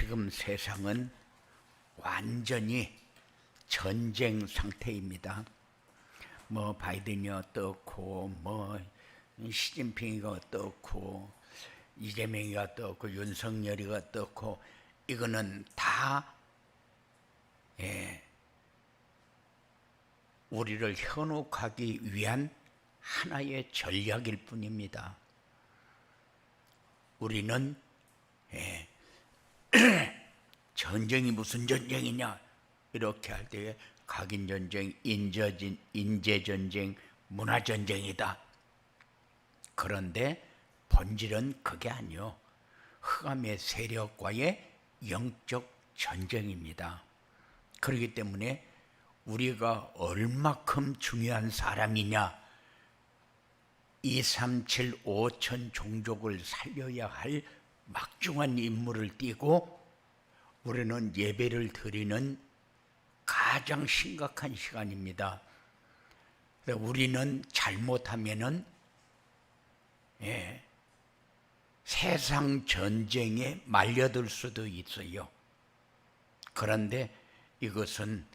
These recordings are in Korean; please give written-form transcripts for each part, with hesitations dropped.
지금 세상은 완전히 전쟁 상태입니다. 뭐 바이든이 어떻고 뭐 시진핑이가 어떻고 이재명이가 어떻고 윤석열이가 어떻고 이거는 다 우리를 현혹하기 위한 하나의 전략일 뿐입니다. 우리는 전쟁이 무슨 전쟁이냐 이렇게 할 때에 각인전쟁, 인재전쟁, 문화전쟁이다. 그런데 본질은 그게 아니요, 흑암의 세력과의 영적 전쟁입니다. 그렇기 때문에 우리가 얼마큼 중요한 사람이냐, 237 5천 종족을 살려야 할 막중한 임무를 띠고 우리는 예배를 드리는 가장 심각한 시간입니다. 우리는 잘못하면은 세상 전쟁에 말려들 수도 있어요. 그런데 이것은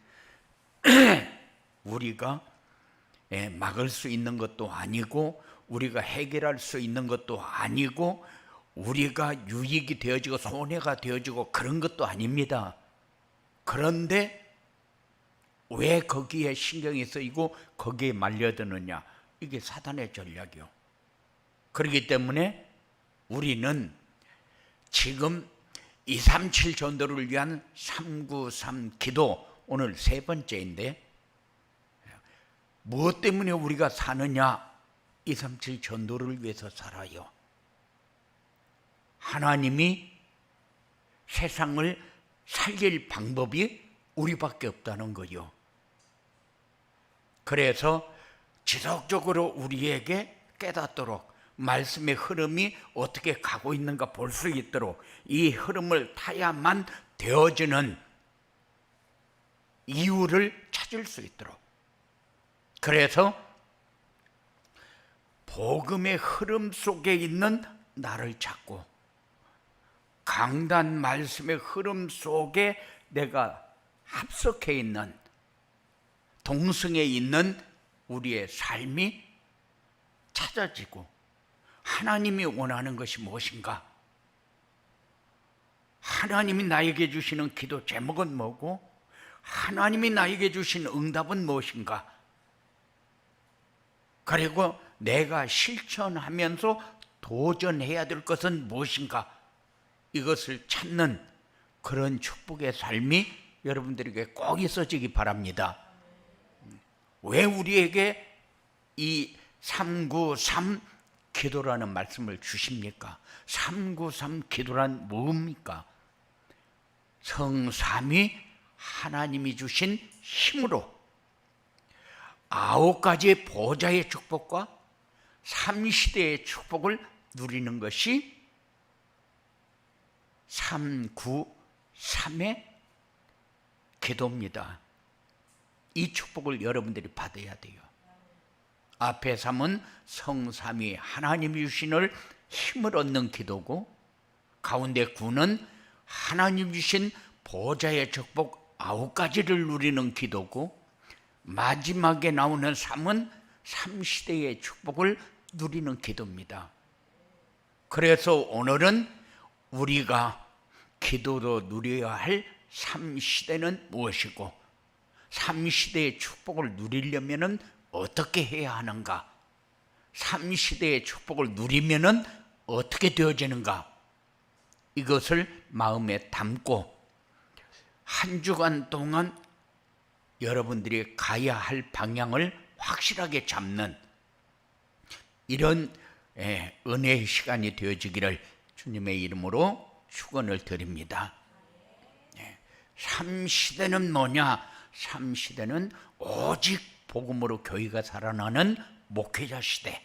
우리가 막을 수 있는 것도 아니고 우리가 해결할 수 있는 것도 아니고 우리가 유익이 되어지고 손해가 되어지고 그런 것도 아닙니다. 그런데 왜 거기에 신경이 쓰이고 거기에 말려드느냐, 이게 사단의 전략이요. 그렇기 때문에 우리는 지금 237 전도를 위한 393 기도, 오늘 세 번째인데, 무엇 때문에 우리가 사느냐? 237 전도를 위해서 살아요. 하나님이 세상을 살릴 방법이 우리밖에 없다는 거요. 그래서 지속적으로 우리에게 깨닫도록, 말씀의 흐름이 어떻게 가고 있는가 볼 수 있도록, 이 흐름을 타야만 되어지는 이유를 찾을 수 있도록, 그래서 복음의 흐름 속에 있는 나를 찾고 강단 말씀의 흐름 속에 내가 합석해 있는, 동성에 있는 우리의 삶이 찾아지고, 하나님이 원하는 것이 무엇인가, 하나님이 나에게 주시는 기도 제목은 뭐고, 하나님이 나에게 주신 응답은 무엇인가, 그리고 내가 실천하면서 도전해야 될 것은 무엇인가, 이것을 찾는 그런 축복의 삶이 여러분들에게 꼭 있어지기 바랍니다. 왜 우리에게 이 393 기도라는 말씀을 주십니까? 393 기도란 뭡니까? 성삼위 하나님이 주신 힘으로 9가지의 보좌의 축복과 3시대의 축복을 누리는 것이 393의 기도입니다. 이 축복을 여러분들이 받아야 돼요. 앞에 3은 성삼위 하나님이 주신 힘을 얻는 기도고, 가운데 9는 하나님 주신 보좌의 축복 9가지를 누리는 기도고, 마지막에 나오는 3은 3시대의 축복을 누리는 기도입니다. 그래서 오늘은 우리가 기도로 누려야 할 3시대는 무엇이고, 3시대의 축복을 누리려면 어떻게 해야 하는가, 3시대의 축복을 누리면 어떻게 되어지는가, 이것을 마음에 담고 한 주간 동안 여러분들이 가야 할 방향을 확실하게 잡는 이런 은혜의 시간이 되어지기를 주님의 이름으로 축원을 드립니다. 3시대는 뭐냐? 3시대는 오직 복음으로 교회가 살아나는 목회자 시대,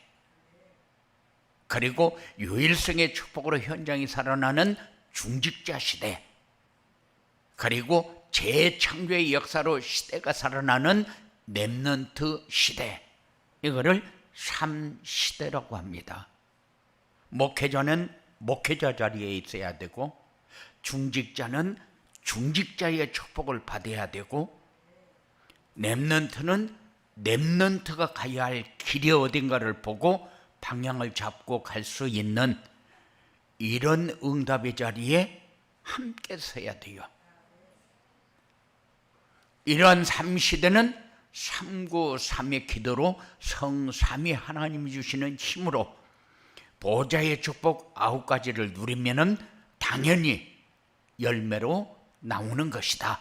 그리고 유일성의 축복으로 현장이 살아나는 중직자 시대, 그리고 재창조의 역사로 시대가 살아나는 렘넌트 시대, 이거를 3시대라고 합니다. 목회자는 목회자 자리에 있어야 되고, 중직자는 중직자의 축복을 받아야 되고, 렘넌트는 렘넌트가 가야 할 길이 어딘가를 보고 방향을 잡고 갈 수 있는 이런 응답의 자리에 함께 서야 돼요. 이러한 삶시대는 393의 기도로 성삼위 하나님이 주시는 힘으로 보좌의 축복 9가지를 누리면은 당연히 열매로 나오는 것이다.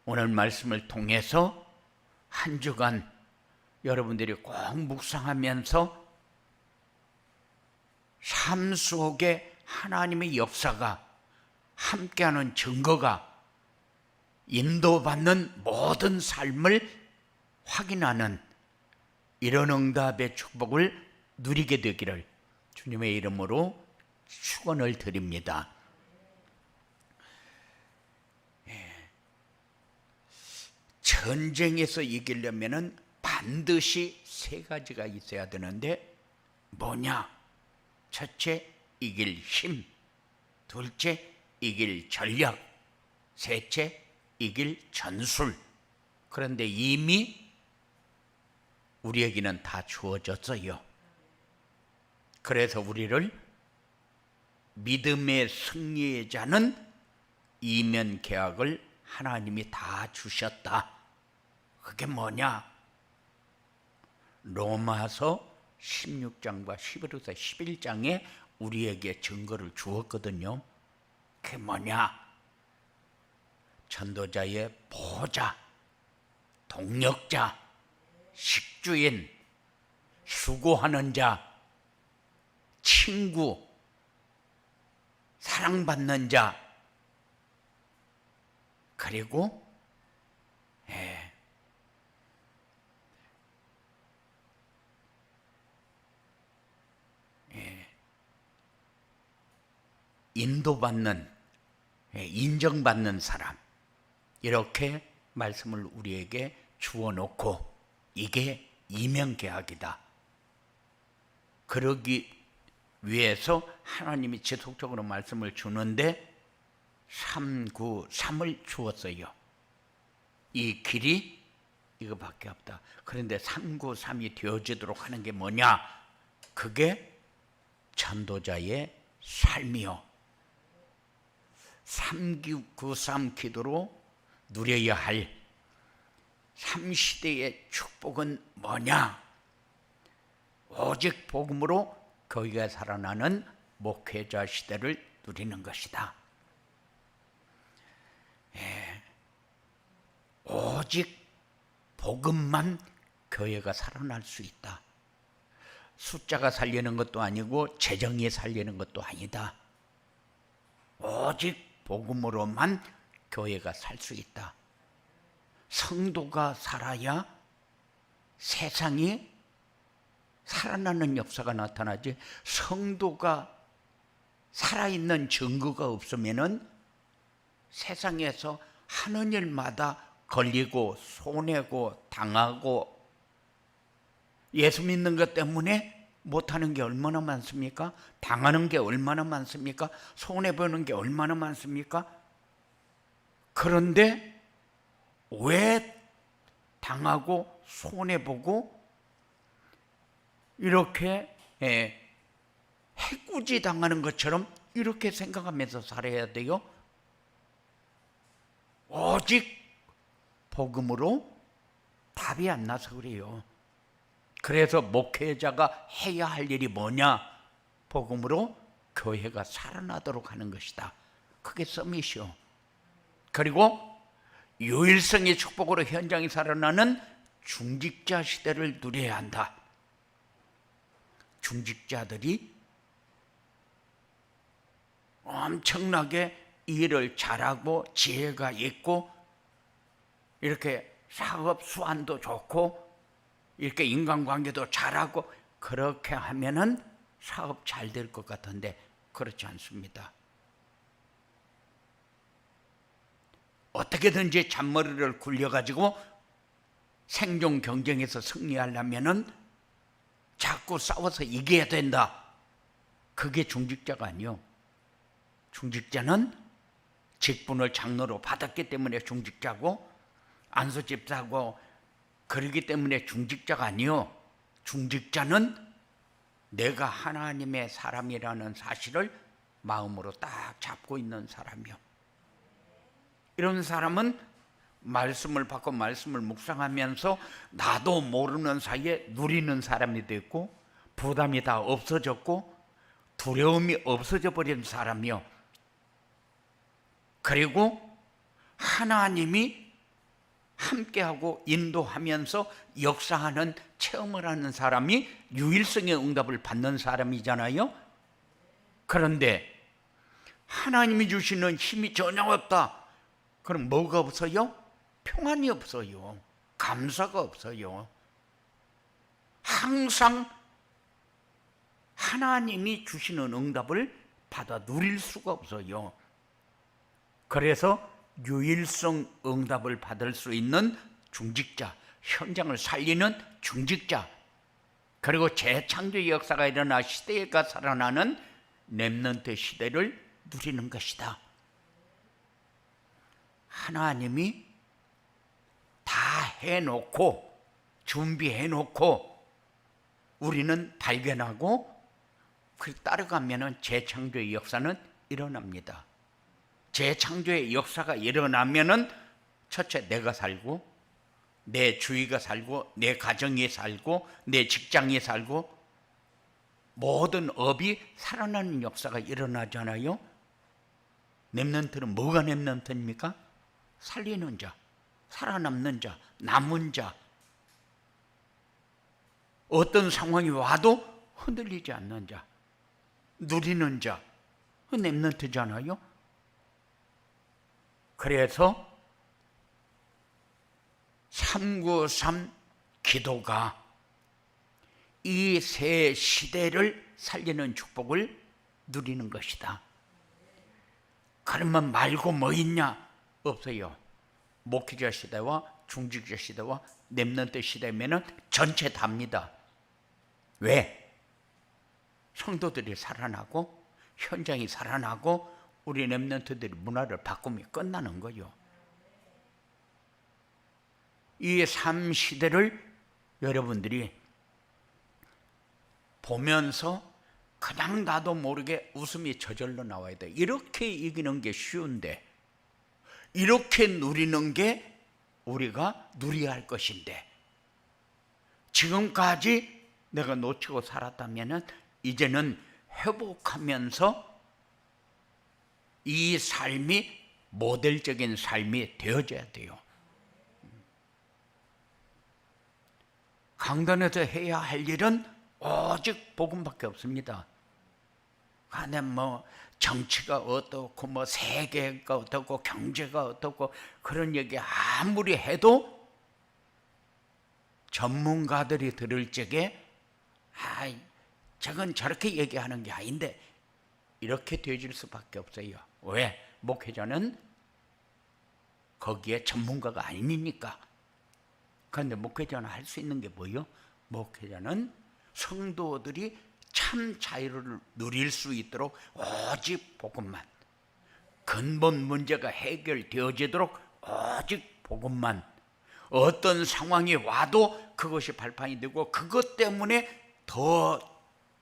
오늘 말씀을 통해서 한 주간 여러분들이 꼭 묵상하면서 삶 속에 하나님의 역사가 함께하는 증거가 인도받는 모든 삶을 확인하는 이런 응답의 축복을 누리게 되기를 주님의 이름으로 축원을 드립니다. 전쟁에서 이기려면 반드시 3가지가 있어야 되는데 뭐냐? 첫째, 이길 힘. 둘째, 이길 전략. 셋째, 이길 전술. 그런데 이미 우리에게는 다 주어졌어요. 그래서 우리를 믿음의 승리의 자는 이면 계약을 하나님이 다 주셨다. 그게 뭐냐? 로마서 16장과 히브리서 11장에 우리에게 증거를 주었거든요. 그게 뭐냐? 전도자의 보호자, 동력자, 식주인, 수고하는 자, 친구, 사랑받는 자, 그리고 인도받는, 인정받는 사람, 이렇게 말씀을 우리에게 주어놓고 이게 이면계약이다. 그러기 위해서 하나님이 지속적으로 말씀을 주는데 393을 주었어요. 이 길이 이거밖에 없다. 그런데 393이 되어지도록 하는 게 뭐냐? 그게 전도자의 삶이요. 393 기도로 누려야 할 3시대의 축복은 뭐냐? 오직 복음으로 교회가 살아나는 목회자 시대를 누리는 것이다. 오직 복음만 교회가 살아날 수 있다. 숫자가 살리는 것도 아니고 재정이 살리는 것도 아니다. 오직 복음으로만 교회가 살 수 있다. 성도가 살아야 세상이 살아나는 역사가 나타나지, 성도가 살아있는 증거가 없으면은 세상에서 하는 일마다 걸리고 손해고 당하고 예수 믿는 것 때문에 못하는 게 얼마나 많습니까? 당하는 게 얼마나 많습니까? 손해보는 게 얼마나 많습니까? 그런데 왜 당하고 손해보고 이렇게 해꾸지 당하는 것처럼 이렇게 생각하면서 살아야 돼요? 오직 복음으로 답이 안 나서 그래요. 그래서 목회자가 해야 할 일이 뭐냐? 복음으로 교회가 살아나도록 하는 것이다. 그게 서밋이요. 그리고 유일성의 축복으로 현장이 살아나는 중직자 시대를 누려야 한다. 중직자들이 엄청나게 일을 잘하고 지혜가 있고 이렇게 사업 수완도 좋고 이렇게 인간관계도 잘하고 그렇게 하면은 사업 잘 될 것 같은데 그렇지 않습니다. 어떻게든지 잔머리를 굴려가지고 생존 경쟁에서 승리하려면은 자꾸 싸워서 이겨야 된다. 그게 중직자가 아니요. 중직자는 직분을 장로로 받았기 때문에 중직자고, 안수 집사고 그러기 때문에 중직자가 아니요, 중직자는 내가 하나님의 사람이라는 사실을 마음으로 딱 잡고 있는 사람이요. 이런 사람은 말씀을 받고 말씀을 묵상하면서 나도 모르는 사이에 누리는 사람이 됐고, 부담이 다 없어졌고 두려움이 없어져 버린 사람이요. 그리고 하나님이 함께하고 인도하면서 역사하는 체험을 하는 사람이 유일성의 응답을 받는 사람이잖아요. 그런데 하나님이 주시는 힘이 전혀 없다. 그럼 뭐가 없어요? 평안이 없어요. 감사가 없어요. 항상 하나님이 주시는 응답을 받아 누릴 수가 없어요. 그래서 유일성 응답을 받을 수 있는 중직자, 현장을 살리는 중직자, 그리고 재창조의 역사가 일어나 시대가 살아나는 렘넌트 시대를 누리는 것이다. 하나님이 다 해놓고 준비해놓고 우리는 발견하고 그 따라가면 재창조의 역사는 일어납니다. 재창조의 역사가 일어나면은 첫째, 내가 살고 내 주위가 살고 내 가정이 살고 내 직장이 살고 모든 업이 살아나는 역사가 일어나잖아요. 렘넌트는 뭐가 렘넌트입니까? 살리는 자, 살아남는 자, 남은 자, 어떤 상황이 와도 흔들리지 않는 자, 누리는 자, 그 렘넌트잖아요. 그래서 393 기도가 이 새 시대를 살리는 축복을 누리는 것이다. 그러면 말고 뭐 있냐? 없어요. 목회자 시대와 중직자 시대와 렘넌트 시대면은 전체 답니다. 왜? 성도들이 살아나고 현장이 살아나고 우리 렘넌트들이 문화를 바꾸면 끝나는 거예요. 이 삶 시대를 여러분들이 보면서 그냥 나도 모르게 웃음이 저절로 나와야 돼. 이렇게 이기는 게 쉬운데, 이렇게 누리는 게 우리가 누려야 할 것인데, 지금까지 내가 놓치고 살았다면 이제는 회복하면서 이 삶이 모델적인 삶이 되어져야 돼요. 강단에서 해야 할 일은 오직 복음밖에 없습니다. 안에 뭐 정치가 어떻고 뭐 세계가 어떻고 경제가 어떻고 그런 얘기 아무리 해도 전문가들이 들을 적에 저건 저렇게 얘기하는 게 아닌데 이렇게 되어질 수밖에 없어요. 왜? 목회자는 거기에 전문가가 아니니까. 그런데 목회자는 할 수 있는 게 뭐예요? 목회자는 성도들이 참 자유를 누릴 수 있도록 오직 복음만, 근본 문제가 해결되어지도록 오직 복음만, 어떤 상황이 와도 그것이 발판이 되고 그것 때문에 더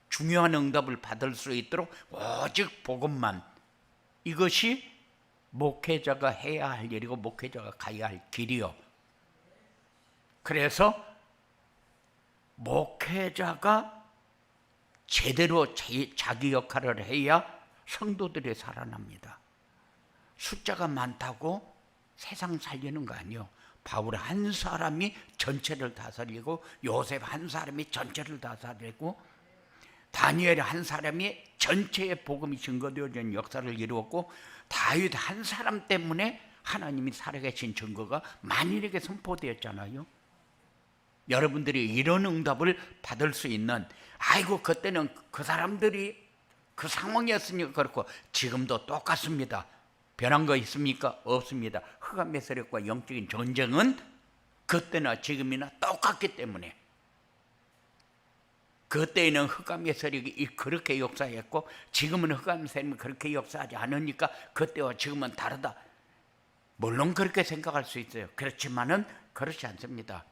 중요한 응답을 받을 수 있도록 오직 복음만, 이것이 목회자가 해야 할 일이고 목회자가 가야 할 길이요. 그래서 목회자가 제대로 자기 역할을 해야 성도들이 살아납니다. 숫자가 많다고 세상 살리는 거 아니에요. 바울 한 사람이 전체를 다 살리고, 요셉 한 사람이 전체를 다 살리고, 다니엘 한 사람이 전체의 복음이 증거되어진 역사를 이루었고, 다윗 한 사람 때문에 하나님이 살아계신 증거가 만인에게 선포되었잖아요. 여러분들이 이런 응답을 받을 수 있는, 아이고 그때는 그 사람들이 그 상황이었으니까 그렇고 지금도 똑같습니다. 변한 거 있습니까? 없습니다. 흑암의 세력과 영적인 전쟁은 그때나 지금이나 똑같기 때문에, 그때에는 흑암예설이 그렇게 역사했고 지금은 흑암예설이 그렇게 역사하지 않으니까 그때와 지금은 다르다. 물론 그렇게 생각할 수 있어요. 그렇지만은 그렇지 않습니다.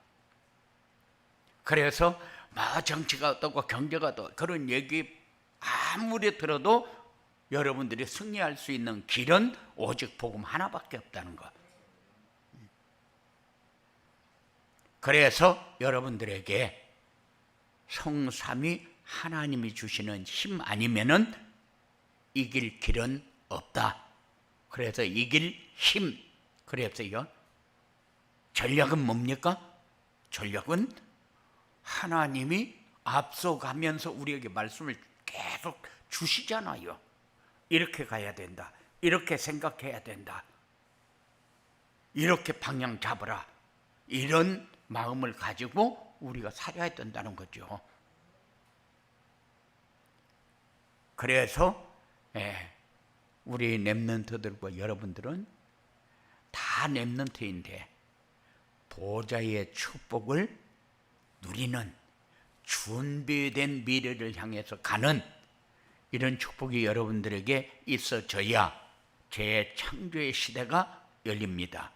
그래서 정치가 어떻고 경제가 어떻고 그런 얘기 아무리 들어도 여러분들이 승리할 수 있는 길은 오직 복음 하나밖에 없다는 것. 그래서 여러분들에게 성삼위 하나님이 주시는 힘 아니면은 이길 길은 없다. 그래서 이길 힘. 그래서요. 전략은 뭡니까? 전략은 하나님이 앞서가면서 우리에게 말씀을 계속 주시잖아요. 이렇게 가야 된다. 이렇게 생각해야 된다. 이렇게 방향 잡으라. 이런 마음을 가지고 우리가 살아야 된다는 거죠. 그래서 우리 렘넌트들과 여러분들은 다 렘넌트인데 보좌의 축복을 누리는 준비된 미래를 향해서 가는 이런 축복이 여러분들에게 있어져야 재창조의 시대가 열립니다.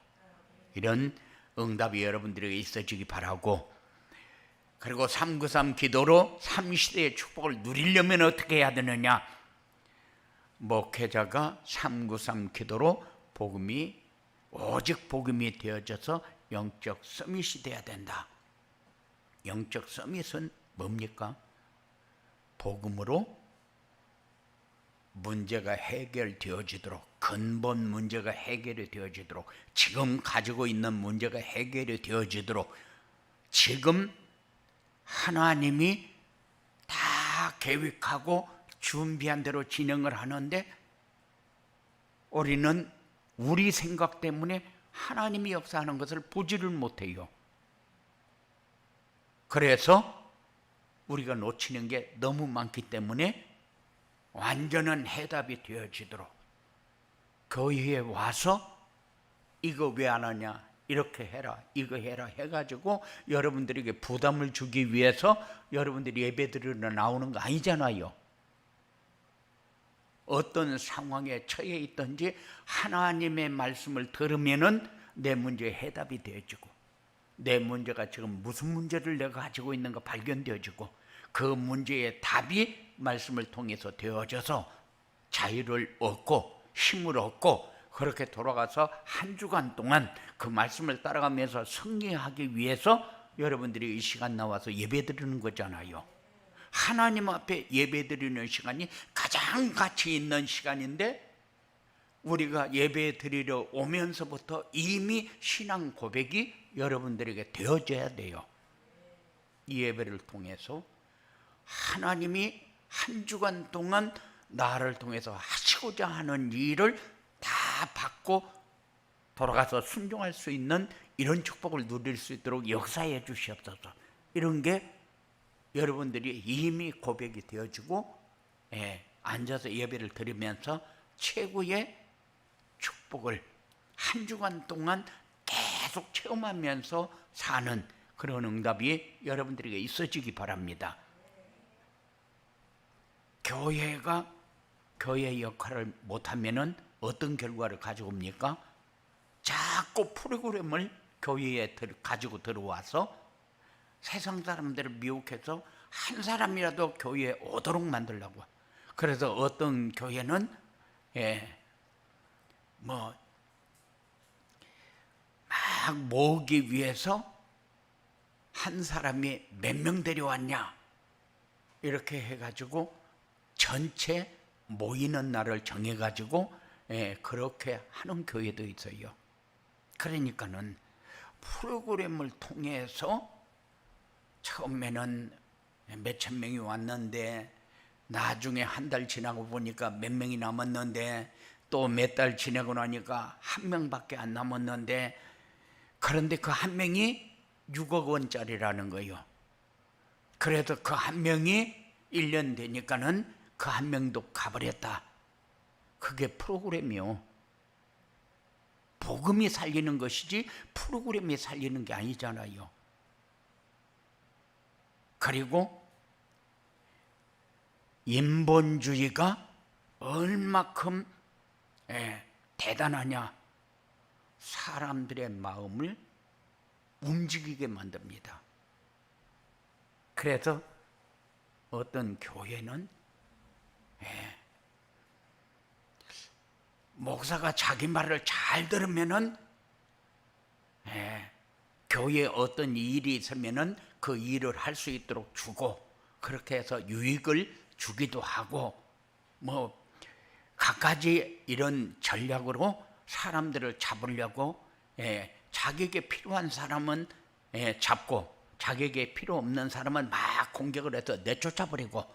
이런 응답이 여러분들에게 있어지기 바라고, 그리고 393 기도로 3시대의 축복을 누리려면 어떻게 해야 되느냐? 목회자가 393 기도로 오직 복음이 되어져서 영적 서밋이 돼야 된다. 영적 서밋은 뭡니까? 복음으로 문제가 해결되어지도록, 근본 문제가 해결이 되어지도록, 지금 가지고 있는 문제가 해결이 되어지도록 지금 하나님이 다 계획하고 준비한 대로 진행을 하는데 우리는 우리 생각 때문에 하나님이 역사하는 것을 보지를 못해요. 그래서 우리가 놓치는 게 너무 많기 때문에 완전한 해답이 되어지도록 교회에 와서 이거 왜 안 하냐, 이렇게 해라, 이거 해라 해가지고 여러분들에게 부담을 주기 위해서 여러분들이 예배드리러 나오는 거 아니잖아요. 어떤 상황에 처해 있든지 하나님의 말씀을 들으면은 내 문제의 해답이 되어지고, 내 문제가 지금 무슨 문제를 내가 가지고 있는가 발견되어지고, 그 문제의 답이 말씀을 통해서 되어져서 자유를 얻고 힘을 얻고, 그렇게 돌아가서 한 주간 동안 그 말씀을 따라가면서 승리하기 위해서 여러분들이 이 시간 나와서 예배드리는 거잖아요. 하나님 앞에 예배드리는 시간이 가장 가치 있는 시간인데 우리가 예배드리러 오면서부터 이미 신앙 고백이 여러분들에게 되어져야 돼요. 이 예배를 통해서 하나님이 한 주간 동안 나를 통해서 하시고자 하는 일을 다 받고 돌아가서 순종할 수 있는 이런 축복을 누릴 수 있도록 역사해 주시옵소서. 이런 게 여러분들이 이미 고백이 되어지고 앉아서 예배를 드리면서 최고의 축복을 한 주간 동안 계속 체험하면서 사는 그런 응답이 여러분들에게 있어지기 바랍니다. 교회가 교회의 역할을 못하면은 어떤 결과를 가지고 옵니까? 자꾸 프로그램을 교회에 가지고 들어와서 세상 사람들을 미혹해서 한 사람이라도 교회에 오도록 만들려고. 그래서 어떤 교회는 막 모으기 위해서 한 사람이 몇 명 데려왔냐 이렇게 해가지고 전체 모이는 날을 정해가지고 그렇게 하는 교회도 있어요. 그러니까는 프로그램을 통해서 처음에는 몇천 명이 왔는데 나중에 한 달 지나고 보니까 몇 명이 남았는데 또 몇 달 지나고 나니까 한 명밖에 안 남았는데, 그런데 그 한 명이 6억 원짜리라는 거예요. 그래도 그 한 명이 1년 되니까는 그 한 명도 가버렸다. 그게 프로그램이요. 복음이 살리는 것이지 프로그램이 살리는 게 아니잖아요. 그리고 인본주의가 얼마큼 대단하냐. 사람들의 마음을 움직이게 만듭니다. 그래서 어떤 교회는 목사가 자기 말을 잘 들으면은 교회에 어떤 일이 있으면은 그 일을 할 수 있도록 주고, 그렇게 해서 유익을 주기도 하고, 뭐 갖가지 이런 전략으로 사람들을 잡으려고 자기에게 필요한 사람은 잡고 자기에게 필요 없는 사람은 막 공격을 해서 내쫓아버리고,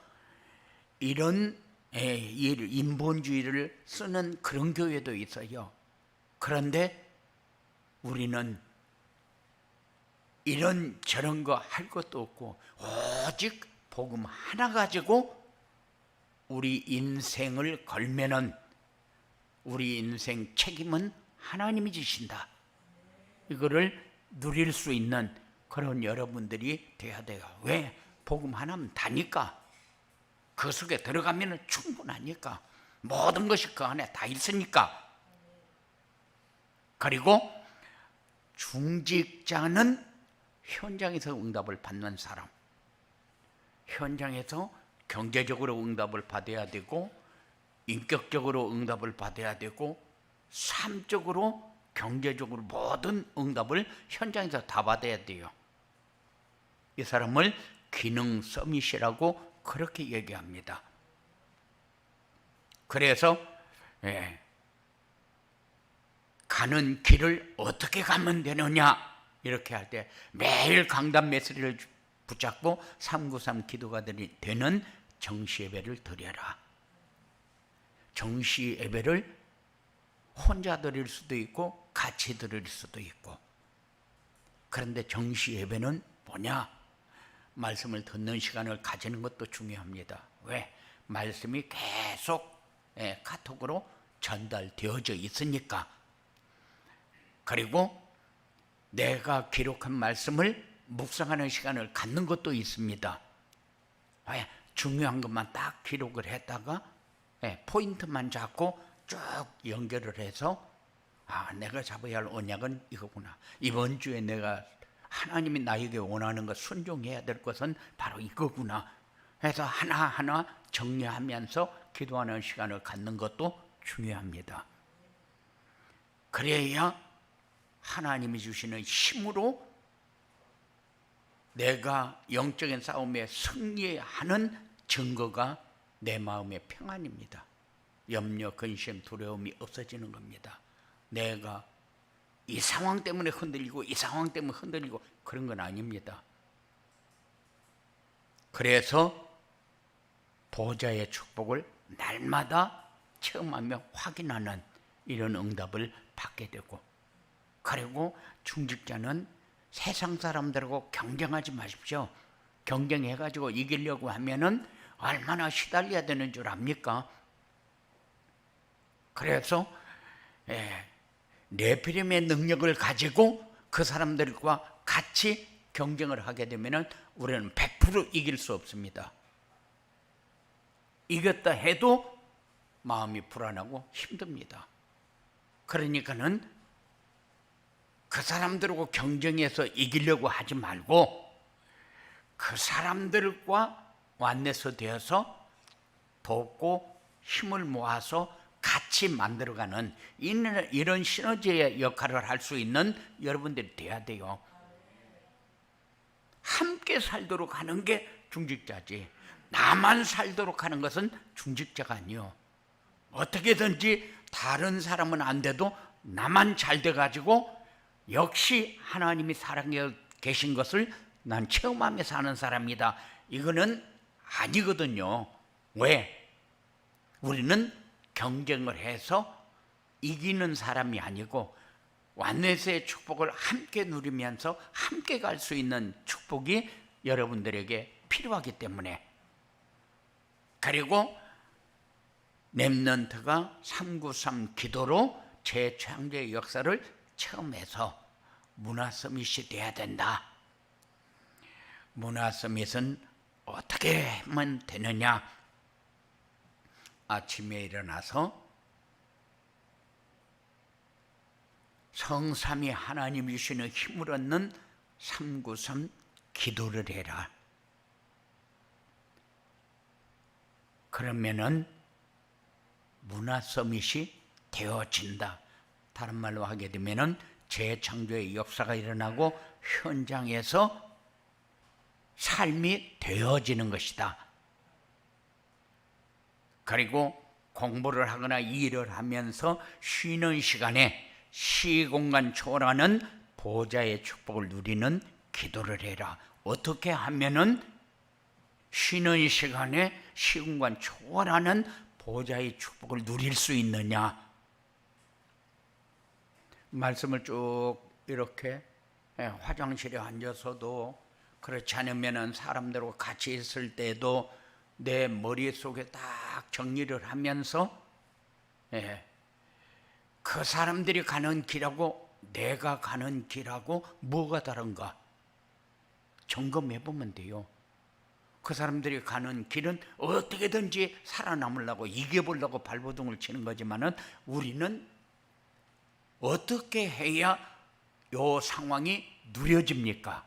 이런 인본주의를 쓰는 그런 교회도 있어요. 그런데 우리는 이런 저런 거 할 것도 없고 오직 복음 하나 가지고 우리 인생을 걸면은 우리 인생 책임은 하나님이 지신다. 이거를 누릴 수 있는 그런 여러분들이 돼야 돼요. 왜? 복음 하나면 다니까. 그 속에 들어가면 충분하니까. 모든 것이 그 안에 다 있으니까. 그리고 중직자는 현장에서 응답을 받는 사람, 현장에서 경제적으로 응답을 받아야 되고, 인격적으로 응답을 받아야 되고, 삶적으로 경제적으로 모든 응답을 현장에서 다 받아야 돼요. 이 사람을 기능 서밋이라고 그렇게 얘기합니다. 그래서 가는 길을 어떻게 가면 되느냐 이렇게 할 때 매일 강단 메시지를 붙잡고 393 기도가 되는 정시 예배를 드려라. 정시 예배를 혼자 드릴 수도 있고 같이 드릴 수도 있고. 그런데 정시 예배는 뭐냐? 말씀을 듣는 시간을 가지는 것도 중요합니다. 왜? 말씀이 계속 카톡으로 전달되어져 있으니까. 그리고 내가 기록한 말씀을 묵상하는 시간을 갖는 것도 있습니다. 왜? 중요한 것만 딱 기록을 했다가 포인트만 잡고 쭉 연결을 해서 내가 잡아야 할 언약은 이거구나. 이번 주에 내가 하나님이 나에게 원하는 것, 순종해야 될 것은 바로 이거구나 해서 하나하나 정리하면서 기도하는 시간을 갖는 것도 중요합니다. 그래야 하나님이 주시는 힘으로 내가 영적인 싸움에 승리하는 증거가 내 마음의 평안입니다. 염려, 근심, 두려움이 없어지는 겁니다. 내가 이 상황 때문에 흔들리고 이 상황 때문에 흔들리고 그런 건 아닙니다. 그래서 보좌의 축복을 날마다 체험하며 확인하는 이런 응답을 받게 되고, 그리고 중직자는 세상 사람들하고 경쟁하지 마십시오. 경쟁해가지고 이기려고 하면은 얼마나 시달려야 되는 줄 압니까? 그래서 네피림의 능력을 가지고 그 사람들과 같이 경쟁을 하게 되면은 우리는 100% 이길 수 없습니다. 이겼다 해도 마음이 불안하고 힘듭니다. 그러니까는 그 사람들하고 경쟁해서 이기려고 하지 말고 그 사람들과 완내서 되어서 돕고 힘을 모아서 같이 만들어가는 이런 시너지의 역할을 할 수 있는 여러분들이 돼야 돼요. 함께 살도록 하는 게 중직자지, 나만 살도록 하는 것은 중직자가 아니요. 어떻게든지 다른 사람은 안 돼도 나만 잘 돼가지고 역시 하나님이 사랑해 계신 것을 난 체험하며 사는 사람이다, 이거는 아니거든요. 왜? 우리는 경쟁을 해서 이기는 사람이 아니고 완내세의 축복을 함께 누리면서 함께 갈 수 있는 축복이 여러분들에게 필요하기 때문에. 그리고 렘넌트가 393 기도로 재창조의 역사를 체험해서 문화서밋이 돼야 된다. 문화서밋은 어떻게 하면 되느냐? 아침에 일어나서 성삼위 하나님 주시는 힘을 얻는 삼구선 기도를 해라. 그러면은 문화 서밋이 되어진다. 다른 말로 하게 되면은 재창조의 역사가 일어나고 현장에서 삶이 되어지는 것이다. 그리고 공부를 하거나 일을 하면서 쉬는 시간에 시공간 초월하는 보좌의 축복을 누리는 기도를 해라. 어떻게 하면은 쉬는 시간에 시공간 초월하는 보좌의 축복을 누릴 수 있느냐? 말씀을 쭉 이렇게 화장실에 앉아서도 그렇지 않으면 사람들과 같이 있을 때도 내 머릿속에 딱 정리를 하면서 그 사람들이 가는 길하고 내가 가는 길하고 뭐가 다른가 점검해 보면 돼요. 그 사람들이 가는 길은 어떻게든지 살아남으려고 이겨보려고 발버둥을 치는 거지만은 우리는 어떻게 해야 이 상황이 누려집니까?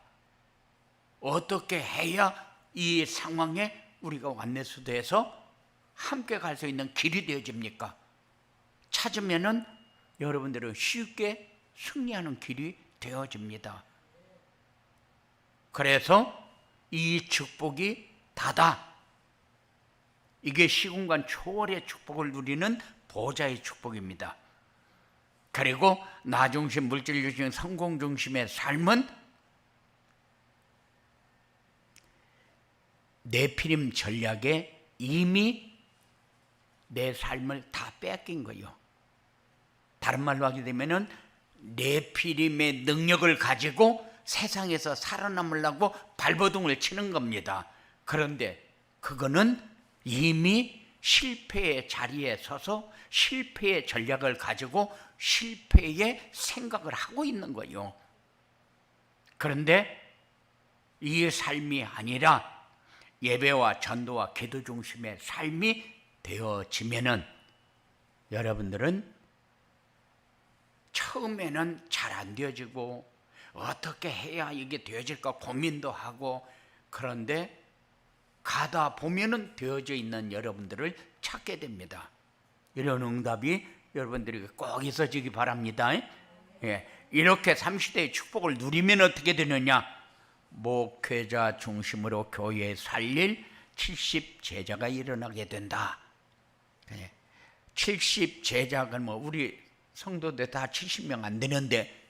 어떻게 해야 이 상황에 우리가 완내수도에서 함께 갈 수 있는 길이 되어집니까? 찾으면은 여러분들은 쉽게 승리하는 길이 되어집니다. 그래서 이 축복이 다다. 이게 시공간 초월의 축복을 누리는 보좌의 축복입니다. 그리고 나 중심, 물질 중심, 성공 중심의 삶은 네피림 전략에 이미 내 삶을 다 뺏긴 거예요. 다른 말로 하게 되면은 네피림의 능력을 가지고 세상에서 살아남으려고 발버둥을 치는 겁니다. 그런데 그거는 이미 실패의 자리에 서서 실패의 전략을 가지고 실패의 생각을 하고 있는 거예요. 그런데 이 삶이 아니라 예배와 전도와 기도 중심의 삶이 되어지면은 여러분들은 처음에는 잘 안 되어지고 어떻게 해야 이게 되어질까 고민도 하고 그런데 가다 보면은 되어져 있는 여러분들을 찾게 됩니다. 이런 응답이 여러분들에게 꼭 있어지기 바랍니다. 이렇게 30대의 축복을 누리면 어떻게 되느냐? 목회자 중심으로 교회 살릴 70제자가 일어나게 된다. 70제자가 뭐 우리 성도들 다 70명 안 되는데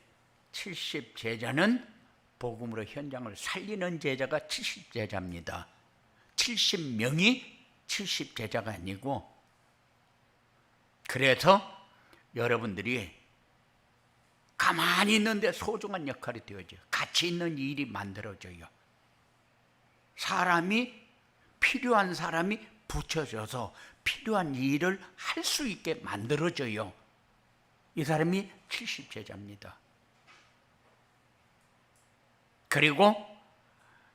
70제자는 복음으로 현장을 살리는 제자가 70제자입니다. 70명이 70제자가 아니고 그래서 여러분들이 가만히 있는데 소중한 역할이 되어져요. 가치 있는 일이 만들어져요. 사람이 필요한 사람이 붙여져서 필요한 일을 할 수 있게 만들어져요. 이 사람이 70제자입니다. 그리고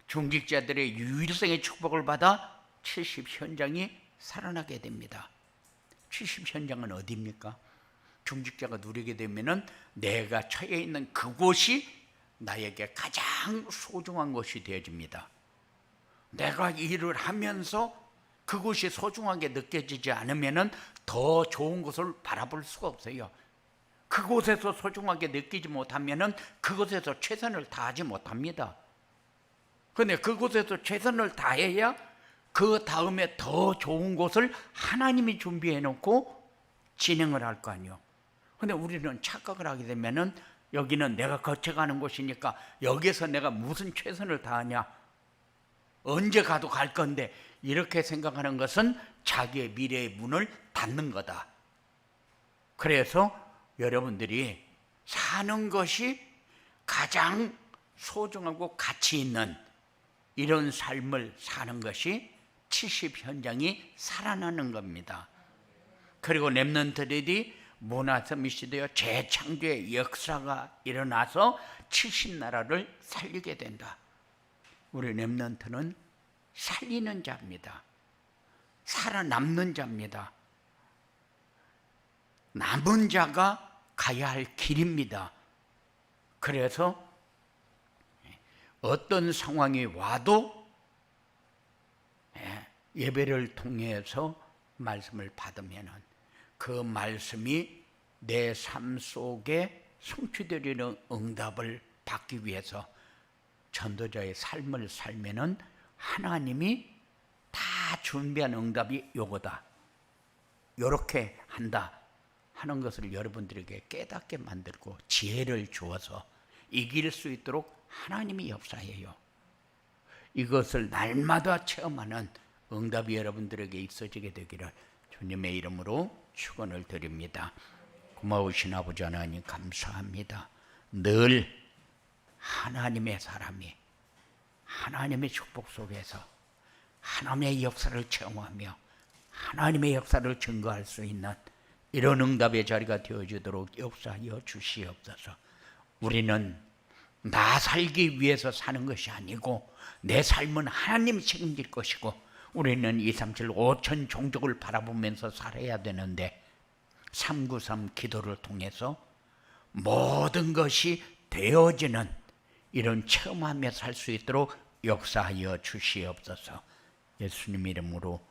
중직자들의 유일성의 축복을 받아 70현장이 살아나게 됩니다. 70현장은 어디입니까? 중직자가 누리게 되면은 내가 처해 있는 그곳이 나에게 가장 소중한 곳이 되어집니다. 내가 일을 하면서 그곳이 소중하게 느껴지지 않으면은 더 좋은 곳을 바라볼 수가 없어요. 그곳에서 소중하게 느끼지 못하면은 그곳에서 최선을 다하지 못합니다. 그런데 그곳에서 최선을 다해야 그 다음에 더 좋은 곳을 하나님이 준비해 놓고 진행을 할 거 아니에요. 그런데 우리는 착각을 하게 되면은 여기는 내가 거쳐가는 곳이니까 여기서 내가 무슨 최선을 다하냐, 언제 가도 갈 건데, 이렇게 생각하는 것은 자기의 미래의 문을 닫는 거다. 그래서 여러분들이 사는 것이 가장 소중하고 가치 있는 이런 삶을 사는 것이 70현장이 살아나는 겁니다. 그리고 렘넌트들이 문화서밋이 되어 재창조의 역사가 일어나서 70나라를 살리게 된다. 우리 렘넌트는 살리는 자입니다. 살아남는 자입니다. 남은 자가 가야 할 길입니다. 그래서 어떤 상황이 와도 예배를 통해서 말씀을 받으면 그 말씀이 내 삶 속에 성취되리는 응답을 받기 위해서 전도자의 삶을 살면은 하나님이 다 준비한 응답이 요거다, 요렇게 한다 하는 것을 여러분들에게 깨닫게 만들고 지혜를 주어서 이길 수 있도록 하나님이 역사해요. 이것을 날마다 체험하는 응답이 여러분들에게 있어지게 되기를 주님의 이름으로 축원을 드립니다. 고마우신 아버지 하나님 감사합니다. 늘 하나님의 사람이 하나님의 축복 속에서 하나님의 역사를 체험하며 하나님의 역사를 증거할 수 있는 이런 응답의 자리가 되어지도록 역사하여 주시옵소서. 우리는 나 살기 위해서 사는 것이 아니고 내 삶은 하나님이 책임질 것이고 우리는 237 5천 종족을 바라보면서 살아야 되는데 393 기도를 통해서 모든 것이 되어지는 이런 체험하며 살 수 있도록 역사하여 주시옵소서. 예수님 이름으로